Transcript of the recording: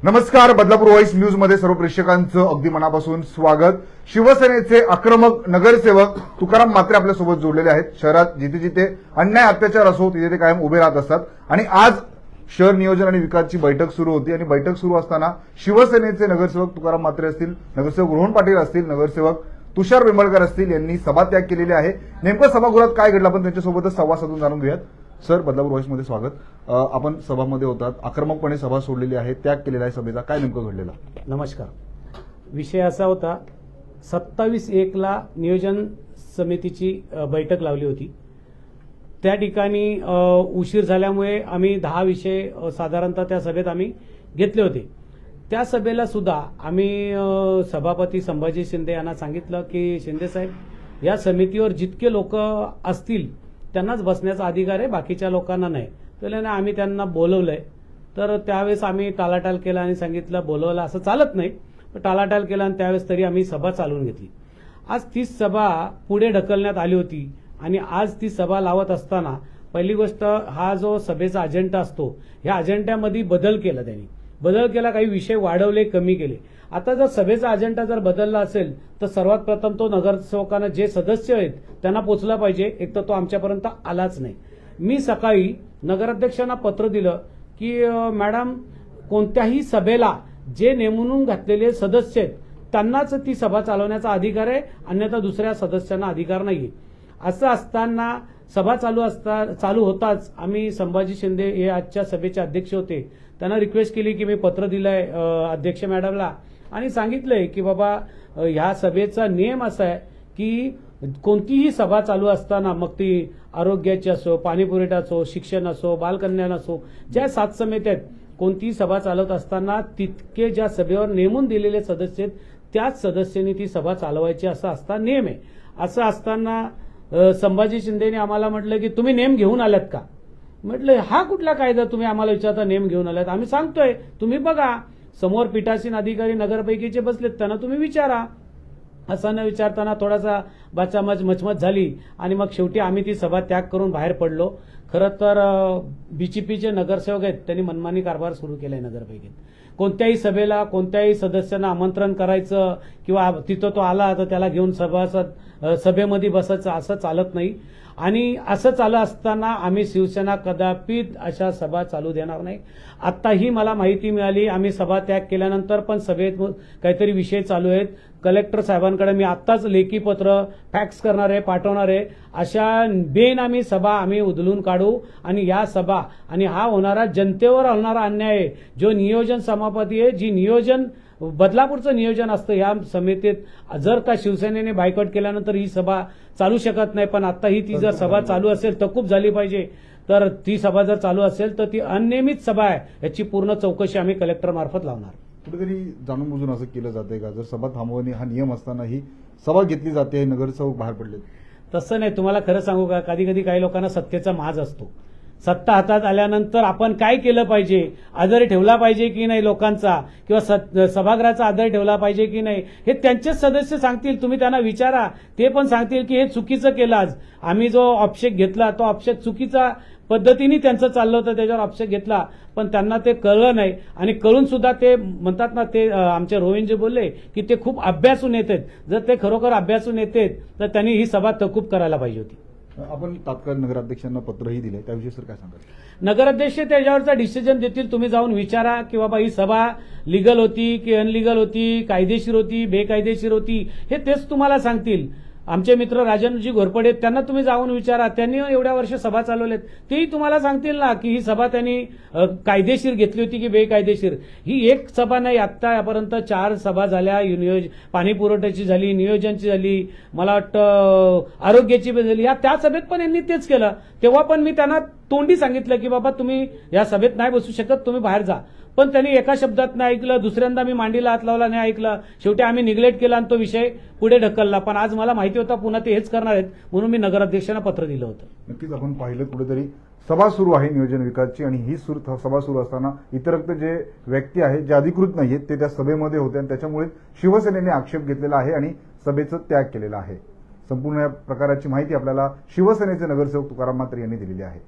नमस्कार. Badlapur voice news मध्ये सर्व प्रेक्षकांचं अगदी मनापासून स्वागत. शिवसेनेचे आक्रमक नगरसेवक तुकाराम म्हात्रे आपल्यासोबत जोडलेले आहेत. शहरात जिथे जिथे अन्याय अत्याचार असो तिथे ते कायम उभे राहत असतात आणि आज शहर नियोजन आणि विकासची बैठक सुरू होती आणि बैठक सुरू असताना शिवसेनेचे नगरसेवक तुकाराम म्हात्रे असतील, नगरसेवक रोहन पाटील असतील, नगरसेवक तुषार बेंबळकर असतील यांनी सभात्याग केलेले आहे. नेमकं सभागृहात काय घडलं आपण त्यांच्यासोबतच संवाद साधून जाणून घेऊयात. सर, बदलापूर व्हॉइसमध्ये स्वागत. आपण सभामध्ये होतात, आक्रमकपणे सभा सोडलेली आहे, त्याग केलेला आहे सभेचा, काय नेमकं घडलेलं? नमस्कार. विषय असा होता, 27/1 नियोजन समितीची बैठक लावली होती. त्या ठिकाणी उशीर झाल्यामुळे आम्ही 10 विषय साधारणतः त्या सभेत आम्ही घेतले होते. त्या सभेला सुद्धा आम्ही सभापती संभाजी शिंदे यांना सांगितलं की शिंदे साहेब, या समितीवर जितके लोक असतील त्यांनाच बसण्याचा अधिकार आहे, बाकीच्या लोकांना नाही. तर आम्ही त्यांना बोलवलंय. तर त्यावेळेस आम्ही टालाटाल केला आणि सांगितलं बोलवलं असं चालत नाही, पण टालाटाल केला आणि त्यावेळेस तरी आम्ही सभा चालवून घेतली. आज ती सभा पुढे ढकलण्यात आली होती आणि आज ती सभा लावत असताना पहिली गोष्ट, हा जो सभेचा अजेंडा असतो ह्या अजेंड्यामध्ये बदल केला त्यांनी. बदल केला, काही विषय वाढवले, कमी केले. आता जर सभेचा अजेंडा जर बदलला असेल तर सर्वात प्रथम तो नगरसेवकांना जे सदस्य आहेत त्यांना पोचला पाहिजे. एक तर तो आमच्यापर्यंत आलाच नाही. मी सकाळी नगराध्यक्षांना पत्र दिलं की मॅडम, कोणत्याही सभेला जे नेमून घातलेले सदस्य आहेत त्यांनाच ती सभा चालवण्याचा अधिकार आहे, अन्यथा दुसऱ्या सदस्यांना अधिकार नाहीये. असं असताना सभा चालू होताच आम्ही संभाजी शिंदे हे आजच्या सभेचे अध्यक्ष होते, त्यांना रिक्वेस्ट केली की मी पत्र दिलंय अध्यक्ष मॅडमला आणि सांगितलंय की बाबा, ह्या सभेचा नियम असा आहे की कोणतीही सभा चालू असताना, मग ती आरोग्याची असो, पाणी पुरवठा असो, शिक्षण असो, बालकल्याण असो, ज्या 7 समित्या आहेत, कोणतीही सभा चालवत असताना तितके ज्या सभेवर नेमून दिलेले सदस्य आहेत त्याच सदस्यांनी ती सभा चालवायची असा असता नियम आहे. असं असताना संभाजी शिंदेने आम्हाला म्हटलं की तुम्ही नेम घेऊन आल्यात का? म्हटलं हा कुठला कायदा तुम्ही आम्हाला विचारता नेम घेऊन आल्यात? आम्ही सांगतोय तुम्ही बघा, समोर पीठासीन अधिकारी नगरपैकीचे बसलेत, त्यांना तुम्ही विचारा. असं न विचारताना थोडासा बाचामच मचमच झाली आणि मग शेवटी आम्ही ती सभा त्याग करून बाहेर पडलो. खरं तर बीजेपीचे नगरसेवक आहेत त्यांनी मनमानी कारभार सुरू केलाय नगरपैकीत. कोणत्याही सभेला कोणत्याही सदस्यांना आमंत्रण करायचं किंवा तिथं तो आला तर त्याला घेऊन सभेमध्ये बसायचं असं चालत नाही. आणि असं चालू असताना आम्ही शिवसेना कदापि अशा सभा चालू देणार नाही. आत्ताही मला माहिती मिळाली, आम्ही सभा त्याग केल्यानंतर पण सभेत काहीतरी विषय चालू आहेत. कलेक्टर साहेबांकडे मी आत्ताच लेखी पत्र फॅक्स करणार आहे, पाठवणार आहे. अशा बेनामी सभा आम्ही उधळून काढू आणि या सभा आणि हा होणारा जनतेवर होणारा अन्याय आहे, जो नियोजन सभापती आहे, जी नियोजन बदलापूरचं नियोजन असतं या समितीत, जर का शिवसेनेने बायकॉट केल्यानंतर ही सभा चालू शकत नाही. पण आता ही ती जर सभा चालू असेल तर खूप झाली पाहिजे. तर ती सभा जर चालू असेल तर ती अनियमित सभा आहे, याची पूर्ण चौकशी आम्ही कलेक्टर मार्फत लावणार. कुठेतरी जाणून बुजून असं केलं जाते का, जर सभा थांबवणे हा नियम असताना ही सभा घेतली जाते, नगरसेवक बाहेर पडले? तसं नाही. तुम्हाला खरं सांगू का, कधी कधी काही लोकांना सत्तेचा माज असतो. सत्ता हातात आल्यानंतर आपण काय केलं पाहिजे, आदर ठेवला पाहिजे की नाही लोकांचा, किंवा सभागृहाचा आदर ठेवला पाहिजे की नाही, हे त्यांचेच सदस्य सांगतील. तुम्ही त्यांना विचारा, ते पण सांगतील की हे चुकीचं केलं. आज आम्ही जो ऑब्जेक्ट घेतला तो ऑब्जेक्ट चुकीचा पद्धतीने त्यांचं चाललं होतं, त्याच्यावर ऑब्जेक्ट घेतला, पण त्यांना ते कळलं नाही. आणि कळून सुद्धा ते म्हणतात ना, ते आमचे रोहिणजी बोलले की ते खूप अभ्यासू नेते आहेत. जर ते खरोखर अभ्यासू नेते आहेत तर त्यांनी ही सभा तहकूब करायला पाहिजे होती. आपण तात्काळ नगराध्यक्षांना पत्रही दिले, त्याविषयी सर काय सांगाल? नगराध्यक्ष त्याच्यावरचा डिसिजन देतील. तुम्ही जाऊन विचारा की बाबा ही सभा लिगल होती की अनलिगल होती, कायदेशीर होती, बेकायदेशीर होती, हे तेच तुम्हाला सांगतील. आमचे मित्र राजनजी घोरपडे, त्यांना तुम्ही जाऊन विचारा, त्यांनी एवढ्या वर्ष सभा चालवलेत, तेही तुम्हाला सांगतील ना की ही सभा त्यांनी कायदेशीर घेतली होती की बेकायदेशीर. ही एक सभा नाही, आतापर्यंत 4 सभा झाल्या. पाणी पुरवठ्याची झाली, नियोजनची झाली, मला वाटतं आरोग्याची पण झाली. त्या सभेत पण यांनी तेच केलं. तेव्हा पण मी त्यांना तोंडी सांगितलं की बाबा तुम्ही या सभेत नाही बसू शकत, तुम्ही बाहेर जा. पण त्यांनी एका शब्दात नाही ऐकलं. दुसऱ्यांदा मी मांडीला हात लावला, नाही ऐकलं. शेवटी आम्ही निग्लेक्ट केला आणि तो विषय पुढे ढकलला. पण आज मला माहिती होता पुन्हा ते हेच करणार आहेत, म्हणून मी नगराध्यक्षांना पत्र दिलं होतं. नक्कीच आपण पाहिलं, कुठेतरी सभा सुरू आहे नियोजन विकासची आणि ही सभा सुरू असताना इतरक्त जे व्यक्ती आहेत जे अधिकृत नाहीयेत ते त्या सभेमध्ये होते आणि त्याच्यामुळे शिवसेनेने आक्षेप घेतलेला आहे आणि सभेचं त्याग केलेला आहे. संपूर्ण या प्रकाराची माहिती आपल्याला शिवसेनेचे नगरसेवक तुकाराम म्हात्रे यांनी दिलेली आहे.